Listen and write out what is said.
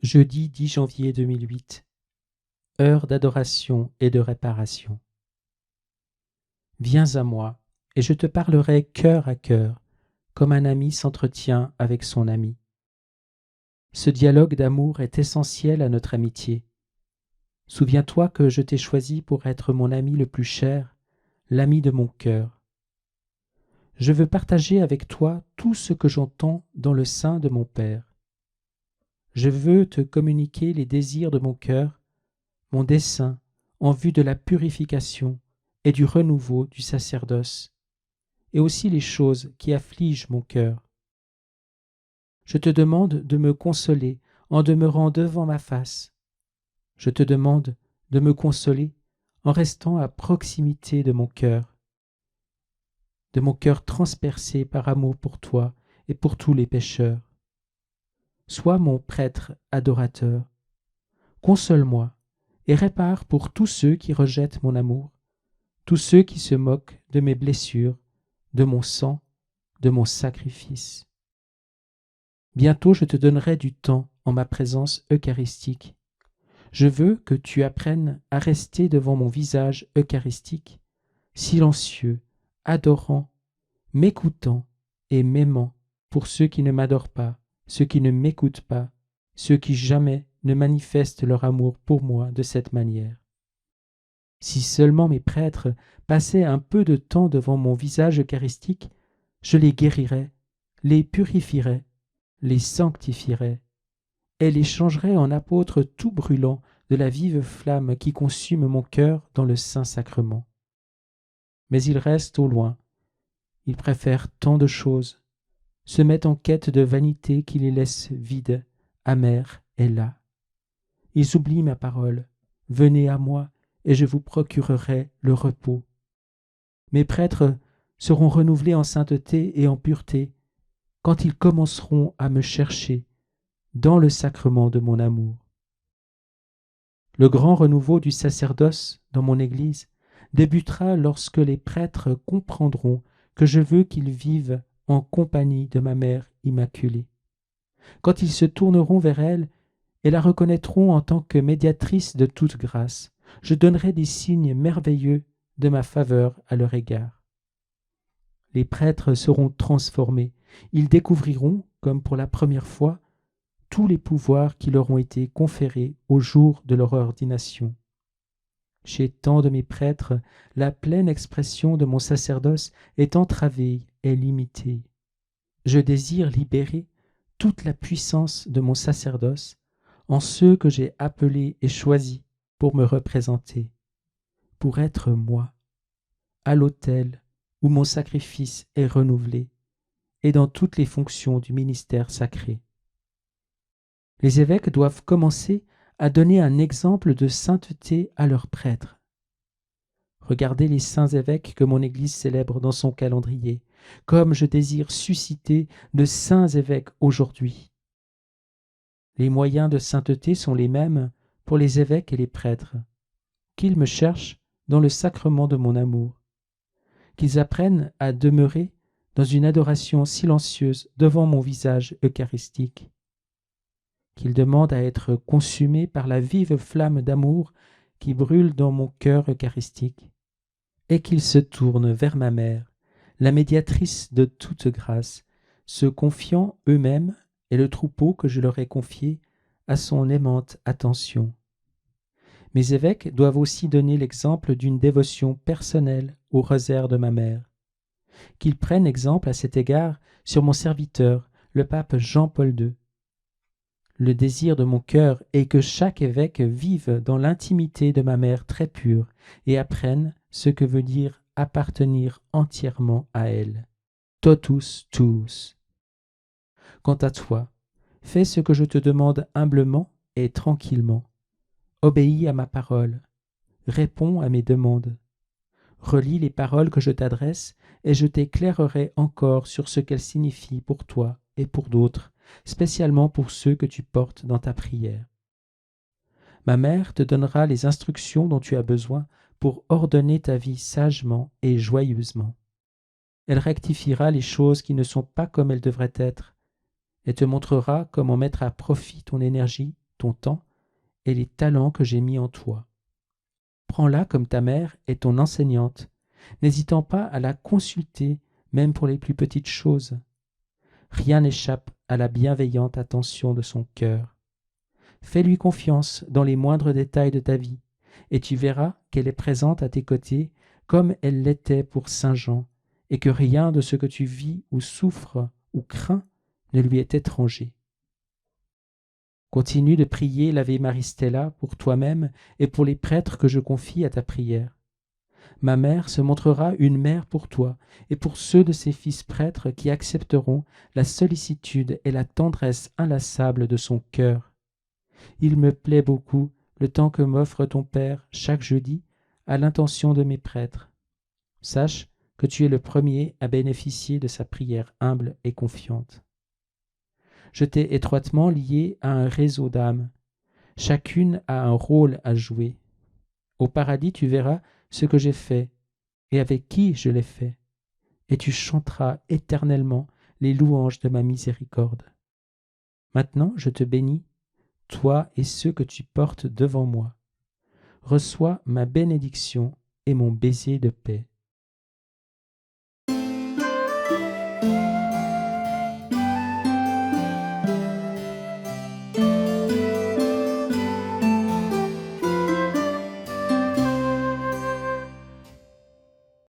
Jeudi 10 janvier 2008. Heure d'adoration et de réparation. Viens à moi, et je te parlerai cœur à cœur, comme un ami s'entretient avec son ami. Ce dialogue d'amour est essentiel à notre amitié. Souviens-toi que je t'ai choisi pour être mon ami le plus cher, l'ami de mon cœur. Je veux partager avec toi tout ce que j'entends dans le sein de mon Père. Je veux te communiquer les désirs de mon cœur, mon dessein en vue de la purification et du renouveau du sacerdoce, et aussi les choses qui affligent mon cœur. Je te demande de me consoler en demeurant devant ma face. Je te demande de me consoler en restant à proximité de mon cœur transpercé par amour pour toi et pour tous les pécheurs. Sois mon prêtre adorateur. Console-moi et répare pour tous ceux qui rejettent mon amour, tous ceux qui se moquent de mes blessures, de mon sang, de mon sacrifice. Bientôt je te donnerai du temps en ma présence eucharistique. Je veux que tu apprennes à rester devant mon visage eucharistique, silencieux, adorant, m'écoutant et m'aimant pour ceux qui ne m'adorent pas, ceux qui ne m'écoutent pas, ceux qui jamais ne manifestent leur amour pour moi de cette manière. Si seulement mes prêtres passaient un peu de temps devant mon visage eucharistique, je les guérirais, les purifierais, les sanctifierais, et les changerais en apôtres tout brûlants de la vive flamme qui consume mon cœur dans le Saint-Sacrement. Mais ils restent au loin, ils préfèrent tant de choses, se mettent en quête de vanité qui les laisse vides, amers et las. Ils oublient ma parole. Venez à moi, et je vous procurerai le repos. Mes prêtres seront renouvelés en sainteté et en pureté quand ils commenceront à me chercher dans le sacrement de mon amour. Le grand renouveau du sacerdoce dans mon Église débutera lorsque les prêtres comprendront que je veux qu'ils vivent en compagnie de ma Mère Immaculée. Quand ils se tourneront vers elle et la reconnaîtront en tant que médiatrice de toute grâce, je donnerai des signes merveilleux de ma faveur à leur égard. Les prêtres seront transformés, ils découvriront, comme pour la première fois, tous les pouvoirs qui leur ont été conférés au jour de leur ordination. Chez tant de mes prêtres, la pleine expression de mon sacerdoce est entravée et limitée. Je désire libérer toute la puissance de mon sacerdoce en ceux que j'ai appelés et choisis pour me représenter, pour être moi, à l'autel où mon sacrifice est renouvelé et dans toutes les fonctions du ministère sacré. Les évêques doivent commencer à donner un exemple de sainteté à leurs prêtres. Regardez les saints évêques que mon Église célèbre dans son calendrier, comme je désire susciter de saints évêques aujourd'hui. Les moyens de sainteté sont les mêmes pour les évêques et les prêtres. Qu'ils me cherchent dans le sacrement de mon amour, qu'ils apprennent à demeurer dans une adoration silencieuse devant mon visage eucharistique, qu'ils demandent à être consumés par la vive flamme d'amour qui brûle dans mon cœur eucharistique, et qu'ils se tournent vers ma Mère, la médiatrice de toute grâce, se confiant eux-mêmes et le troupeau que je leur ai confié à son aimante attention. Mes évêques doivent aussi donner l'exemple d'une dévotion personnelle au rosaire de ma Mère. Qu'ils prennent exemple à cet égard sur mon serviteur, le pape Jean-Paul II. Le désir de mon cœur est que chaque évêque vive dans l'intimité de ma Mère très pure et apprenne ce que veut dire appartenir entièrement à elle. Totus tuus. Quant à toi, fais ce que je te demande humblement et tranquillement. Obéis à ma parole, réponds à mes demandes. Relis les paroles que je t'adresse et je t'éclairerai encore sur ce qu'elles signifient pour toi et pour d'autres, spécialement pour ceux que tu portes dans ta prière. Ma Mère te donnera les instructions dont tu as besoin pour ordonner ta vie sagement et joyeusement. Elle rectifiera les choses qui ne sont pas comme elles devraient être et te montrera comment mettre à profit ton énergie ton temps et les talents que j'ai mis en toi. Prends-la comme ta mère et ton enseignante, n'hésitant pas à la consulter même pour les plus petites choses. Rien n'échappe à la bienveillante attention de son cœur. Fais-lui confiance dans les moindres détails de ta vie, et tu verras qu'elle est présente à tes côtés comme elle l'était pour saint Jean, et que rien de ce que tu vis ou souffres ou crains ne lui est étranger. Continue de prier l'Ave Maristella pour toi-même et pour les prêtres que je confie à ta prière. Ma mère se montrera une mère pour toi et pour ceux de ses fils prêtres qui accepteront la sollicitude et la tendresse inlassable de son cœur. Il me plaît beaucoup le temps que m'offre ton Père chaque jeudi à l'intention de mes prêtres. Sache que tu es le premier à bénéficier de sa prière humble et confiante. Je t'ai étroitement lié à un réseau d'âmes. Chacune a un rôle à jouer. Au paradis, tu verras ce que j'ai fait et avec qui je l'ai fait, et tu chanteras éternellement les louanges de ma miséricorde. Maintenant, je te bénis, toi et ceux que tu portes devant moi. Reçois ma bénédiction et mon baiser de paix.